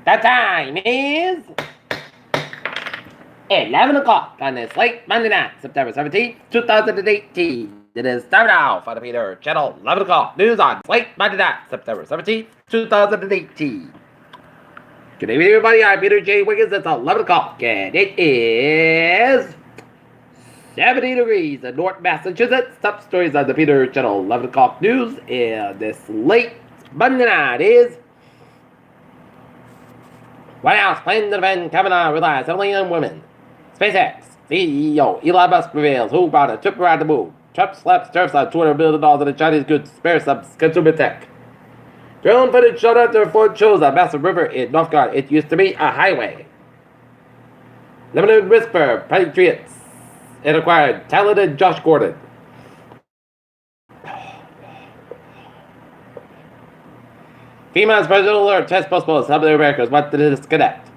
The time is 11 o'clock on this late Monday night, September 17th, 2018. It is time now for the Peter Channel 11 o'clock news on late Monday night, September 17th, 2018. Good evening, everybody. I'm Peter J. Wiggins. It's 11 o'clock, and it is 70 degrees in North Massachusetts. Top stories on the Peter Channel 11 o'clock news and this late Monday night is White House plans to defend Kavanaugh relies heavily on women. SpaceX CEO Elon Musk reveals who bought a trip around the moon. Trump slaps tariffs on $200 billion in the Chinese goods spare some consumer tech. Drone footage showed after Ford shows a massive river in North Carolina. It used to be a highway. Limited Whisper Patriots and acquired talented Josh Gordon. FEMA's presidential alert test postponed. Some of the Americans want to disconnect.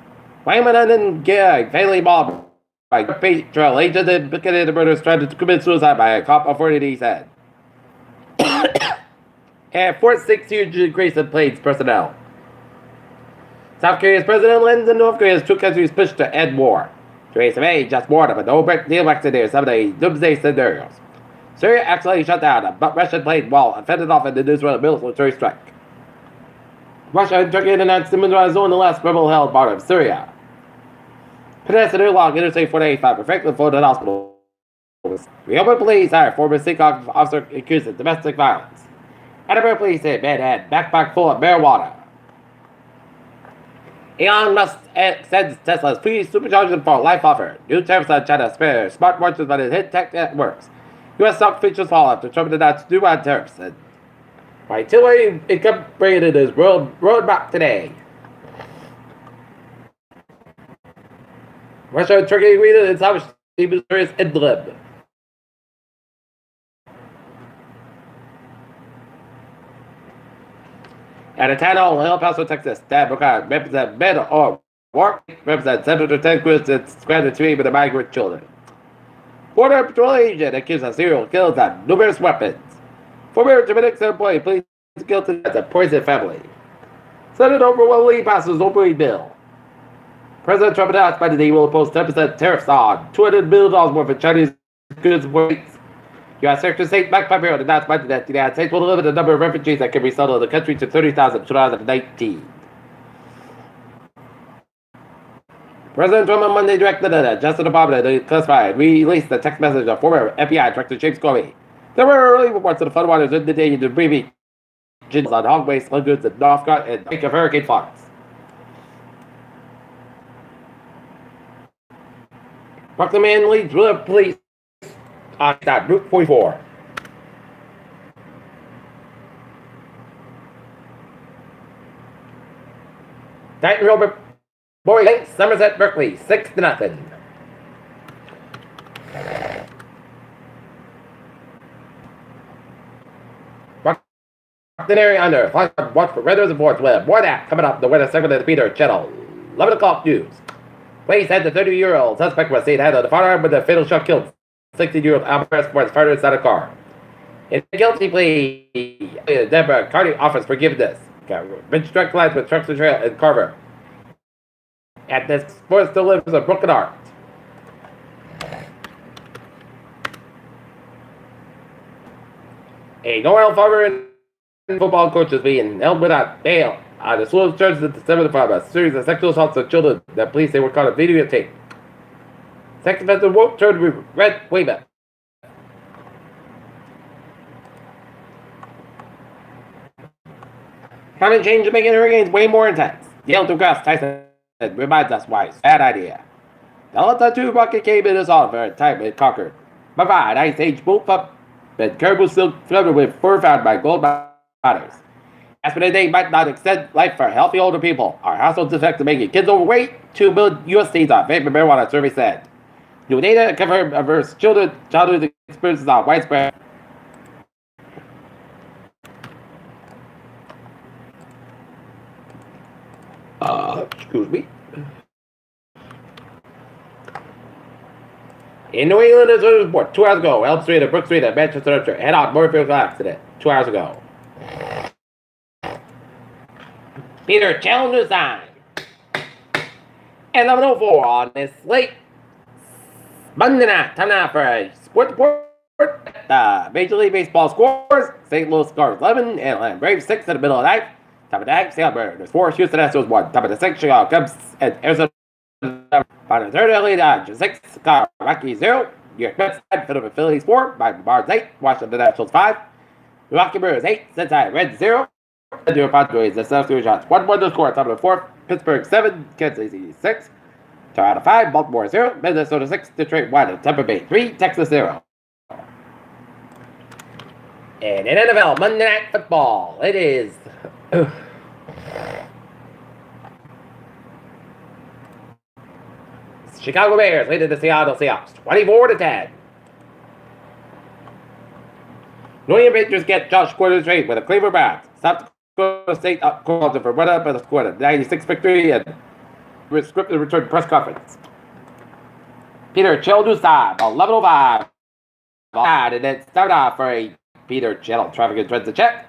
Wyoming and gag fatally mauled by patrol agents and implicated the murders trying to commit suicide by a cop of 40 he said. And 4-6 huge increase in planes personnel. South Korea's president lends and North Korea's two countries push to end war. Theresa May just warned of a no-break deal accident some of the doomsday scenarios. Syria actually shut down a Russian plane while it fended off an Israeli military strike. Russia and Turkey announced demilitarized zone in the last rebel-held part of Syria. Pedestrian along Interstate 485 for Franklin Florida Hospital. Reopen police hire former Sikh officer accused of domestic violence. Edinburgh police say man had backpack full of marijuana. Elon Musk sends Tesla's free supercharger for life offer. New tariffs on China spare smartwatches but it hit tech networks. U.S. stock features fall after Trump announced new on tariffs. Right, Tilbury incorporated his roadmap today. Russia and Turkey agreed to establish the mysterious Idlib. At a town hall in El Paso, Texas, Dan Booker represents men or work represents Senator Ted Cruz and granted to with the migrant children. Border Patrol agent accused of serial kills and numerous weapons. Former Dominican employee pleads guilty as a poison family. Senate overwhelmingly passes opioid bill. President Trump announced Monday he will impose 10% tariffs on $200 billion worth of Chinese goods and weights. U.S. Secretary of State Mike Pompeo announced Monday that the United States will limit the number of refugees that can be settled in the country to 30,000 in 2019. President Trump on Monday directed that Justice Department to classify and release the text message of former FBI Director James Comey. There were early reports of the floodwaters in the day to briefing on Hogways, Slug Goods, and Northcott and Bank of Hurricane Fox. Brooklyn man leads police on Route 44. Titan Robert Boy Links, Somerset, Berkeley, 6-0. Area under. Watch for weather reports with more that coming up the weather segment of the Peter Channel. 11 o'clock news. Police said the 30-year-old suspect was seen handling the firearm with a fatal shot killed 16-year-old Albert was fired inside a car. In a guilty plea, the Denver County offers forgiveness. Rich drug lines with trucks and trail in Carver. At this sport still lives a broken heart. A Noel farmer and football coach is being held without bail. The school charges at the 7th of a series of sexual assaults of children that police say were caught on videotape. Sex offender won't turn to red waiver. Climate change is making hurricanes way more intense. Yale DeGrasse Tyson reminds us why it's a bad idea. The Delta 2 rocket came in as all for a time it conquered. Provide ice age boot up and caribou silk flooded with fur found by gold miners. Aspen might not extend life for healthy older people. Our household effect to making kids overweight. 2 million U.S. states on vapor marijuana survey said. New data confirmed adverse childhood experiences are widespread. Excuse me. In New England, there's a report 2 hours ago. Elm Street and Brook Street at Manchester head-on motorcycle accident 2 hours ago. Peter, challenge sign. And 11:04 on this late Monday night. Time now for a sports report. Major League Baseball scores. St. Louis scores 11, Atlanta Braves 6 in the middle of the night. Top of the night, Seattle Mariners 4, Houston Astros 1. Top of the 6, Chicago Cubs and Arizona. Bottom of the third, LA Dodgers 6, Chicago Rockies 0. New York Mets 5, Philadelphia Phillies 4, Miami Marlins 8, Washington Nationals 5, Milwaukee Brewers 8, Cincinnati Reds 0. San Diego Padres the South 3 shots 1-1 to score. Top of the fourth, Pittsburgh 7, Kansas City 6, Toronto 5, Baltimore 0, Minnesota 6, Detroit 1, Tampa Bay 3, Texas 0. And in NFL Monday Night Football, it is Chicago Bears leading the Seattle Seahawks 24-10. New England Patriots get Josh Gordon's trade with the Cleveland Browns. South Dakota State called for run up and scored a 96 victory and scripted return press conference. Peter Childusab, 11:05. And then start off for a Peter Channel traffic and trends to check.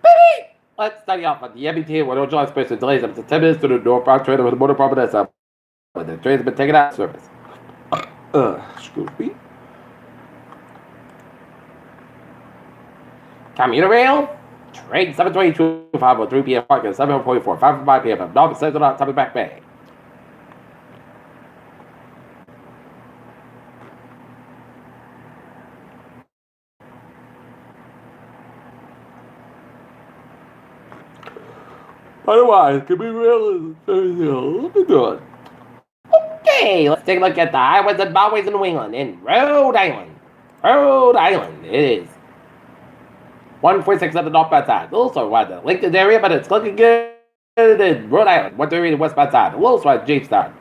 Baby! Let's start off on the MBT where no July person delays up to 10 minutes to the northbound train with the motor problem that's up. When the train has been taken out of service. Excuse me. Commuter rail. Train 722 5:03 p.m. Parking 7:44 5:05 p.m. from North Central on Topic Back Bay. Otherwise, could be real good. Okay, let's take a look at the highways and byways in New England in Rhode Island. Rhode Island, it is 146 at the northbound side. Also, the Lincoln area, but it's looking good in Rhode Island. 130 the westbound side. A little swat Jamestown.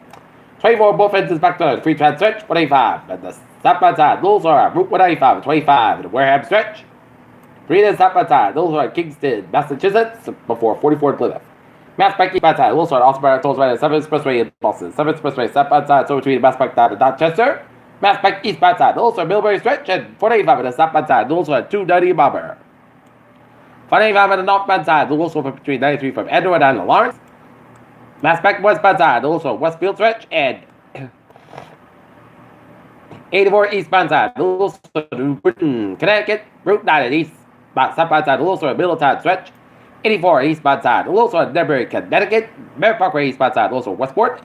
24 both ends back to the free trans stretch. 185 at the southbound side. Little swat Route 185 and 25 at the Wareham stretch. 3 to the southbound side. Little swat Kingston, Massachusetts before 44 Plymouth. Mass Pike eastbound side, Little Sword, also by tolls right at 7th Expressway in Boston. 7th Expressway, southbound side, so between Mass Pike down to Dorchester. Mass Pike eastbound side, Little Sword, Millbury Stretch, and 485 at the southbound side, Little Sword, 290 Bomber. 485 at the northbound side, Little Sword between 93 from Edward down to Lawrence. Mass Pike westbound side, Little Sword, Westfield Stretch, and 84 eastbound side, Little Sword, Britain, Connecticut, Route 9 at east, southbound side, Little Sword, Middletown Stretch. 84 eastbound side, also at Denver, Connecticut. Merritt Parkway eastbound side, also Westport.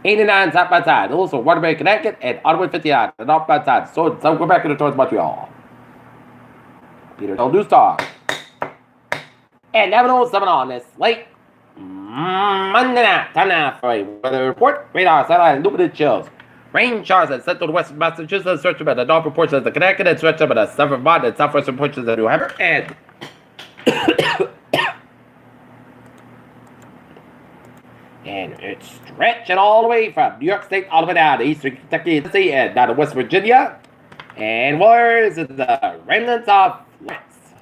89 southbound side, also Waterbury, Connecticut, and Ottawa 59, the northbound side. So go back towards Montreal. Peter New Star. And 11:07 on this late Monday night. Time now for a weather report. Radar, satellite, and illuminated chills. Rain showers in central to western Massachusetts, stretch about the northern portions of the Connecticut, and stretch about the southern Vermont and southwestern portions of New Hampshire, and it's stretching all the way from New York State all the way down to eastern Kentucky, Tennessee, and down to West Virginia. And where's the remnants of lights?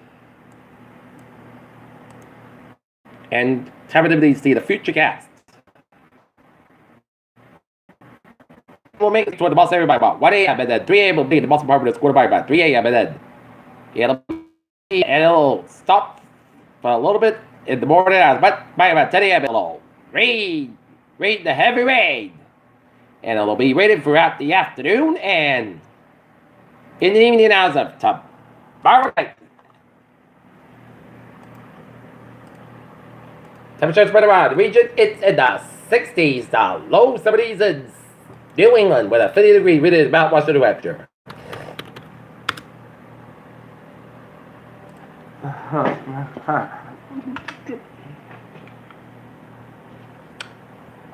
And time to see the future cast. We'll make it toward the bus area by about 1 a.m. and then 3 a.m. will be the bus department is quarter by about 3 a.m. and then it'll stop for a little bit in the morning, but by about 10 a.m. it'll rain the heavy rain, and it'll be raining throughout the afternoon and in the evening hours of tomorrow night. Temperature spread around the region, it's in the 60s to low 70s in New England with a 50-degree wind is Mount Washington, New Hampshire.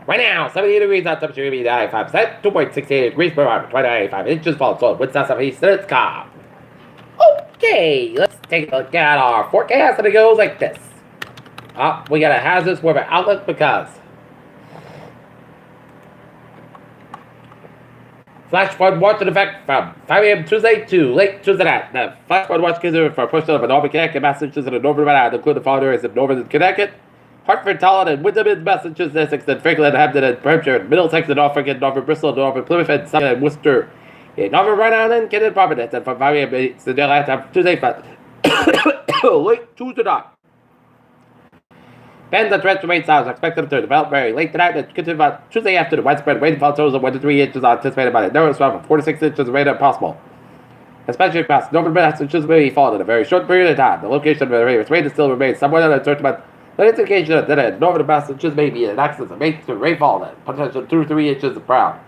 Right now, 78 degrees on temperature, humidity 95%, 2.68 degrees per hour, 25 inches fall, so wind south southeast, and it's calm. Okay, let's take a look at our forecast, and it goes like this. We got a hazardous weather outlook because flash flood watch in effect from 5 a.m. Tuesday to late Tuesday night. The flash flood watch considered for portions of Northern Connecticut, Massachusetts, and Northern Rhode Island, including the following areas of Northern Connecticut, Hartford, Talon, and Wyndham, Massachusetts, and Franklin, Hampton, and Hampshire, Middlesex, and Norfolk, and Northern Bristol, Northern Plymouth, and Suffolk, and Worcester, in Northern Rhode Island, Kent, and Providence, and from 5 a.m. to Tuesday from late Tuesday night. Bands of terrestrial rain showers are expected to develop very late tonight and continue about Tuesday after the widespread rainfall totals of 1 to 3 inches are anticipated by the narrowest from 4 to 6 inches of rain possible. Especially across northern Massachusetts may be falling in a very short period of time. The location of the rain still remains somewhat uncertain, but the indication that in northern Massachusetts may be in excess of 8 to rainfall and potential 2 to 3 inches of ground.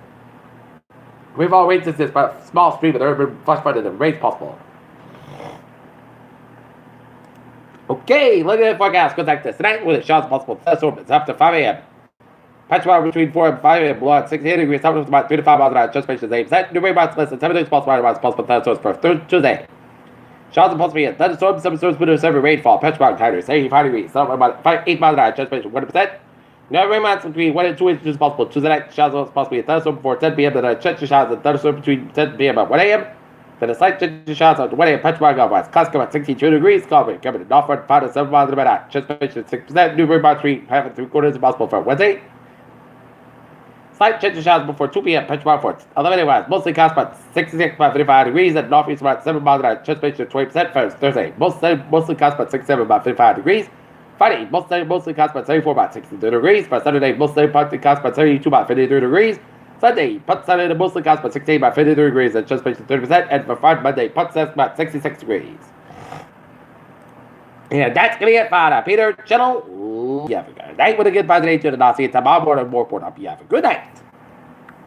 Rainfall rates is a small stream of urban flash flood and rains possible. Okay, look at the forecast. Good like this. Tonight, with a showers possible thunderstorms, it's up to 5 a.m. Patchwork between 4 and 5 a.m. Below at 68 degrees. Temperatures about 3 to 5 miles an hour. Anticipation is 8%. New rain amounts less than 7 days possible. Amounts possible thunderstorms for Tuesday. Showers are supposed to be in thunderstorms. Some storms with severe rainfall. Patchwork higher 85 degrees. Some about 8 miles an hour. Anticipation 1%. New rain amounts between 1 and 2 inches possible. Tuesday night, showers are supposed to be in thunderstorms before 10 p.m. Then a chance of showers and thunderstorms between 10 p.m. and 1 a.m. Then a slight change of showers on 1 a.m. Patchwork out west. Clouds come at 62 degrees. Coming to northward 5 to 7 miles an hour. Anticipation 6%. New rain amounts between half and 3/4 possible for Wednesday. Slight change of showers before 2 p.m. Patchwork for 11 a.m. Mostly clouds about 66 by 55 degrees. And northeast about 7 miles an hour. Anticipation 20% for Thursday. Mostly clouds about 67 about 55 degrees. Friday, mostly clouds about 74 about 62 degrees. For Saturday, mostly partly clouds about 72 about 53 degrees. Sunday, Sunday mostly clouds about 68 about 53 degrees. And anticipation 30%. And for Friday, Monday, about 66 degrees. And that's going to get for the Peter channel. You have a good night with a good positive to the Nazi. Tomorrow morning, more important. You have a good night.